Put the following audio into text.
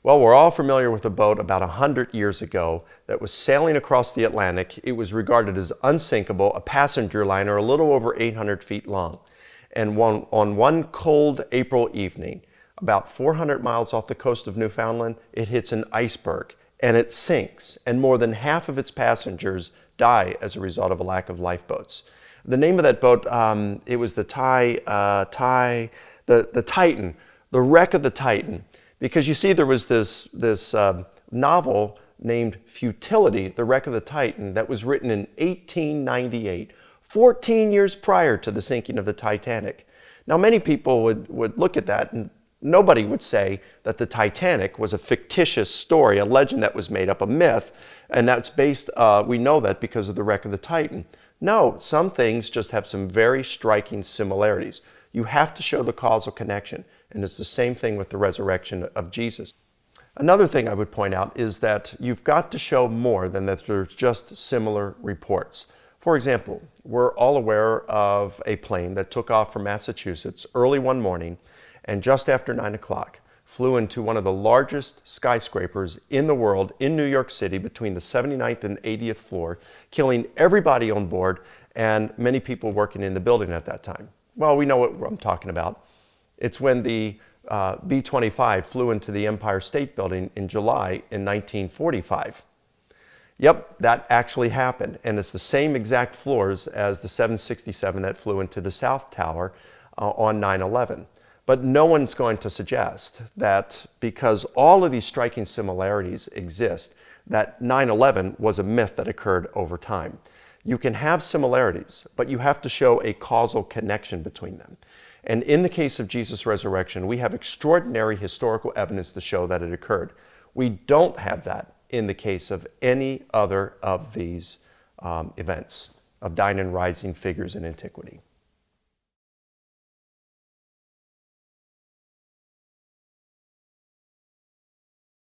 Well, we're all familiar with a boat about 100 years ago that was sailing across the Atlantic. It was regarded as unsinkable, a passenger liner a little over 800 feet long. And on one cold April evening, about 400 miles off the coast of Newfoundland, it hits an iceberg and it sinks, and more than half of its passengers die as a result of a lack of lifeboats. The name of that boat, it was the Titan, the wreck of the Titan. Because you see, there was this novel named Futility, The Wreck of the Titan, that was written in 1898, 14 years prior to the sinking of the Titanic. Now, many people would look at that and nobody would say that the Titanic was a fictitious story, a legend that was made up, a myth, and that's based, we know that because of the wreck of the Titan. No, some things just have some very striking similarities. You have to show the causal connection. And it's the same thing with the resurrection of Jesus. Another thing I would point out is that you've got to show more than that there's just similar reports. For example, we're all aware of a plane that took off from Massachusetts early one morning and just after 9 o'clock flew into one of the largest skyscrapers in the world in New York City between the 79th and 80th floor, killing everybody on board and many people working in the building at that time. Well, we know what I'm talking about. It's when the B-25 flew into the Empire State Building in July in 1945. Yep, that actually happened. And it's the same exact floors as the 767 that flew into the South Tower on 9/11. But no one's going to suggest that because all of these striking similarities exist, that 9/11 was a myth that occurred over time. You can have similarities, but you have to show a causal connection between them. And in the case of Jesus' resurrection, we have extraordinary historical evidence to show that it occurred. We don't have that in the case of any other of these events of dying and rising figures in antiquity.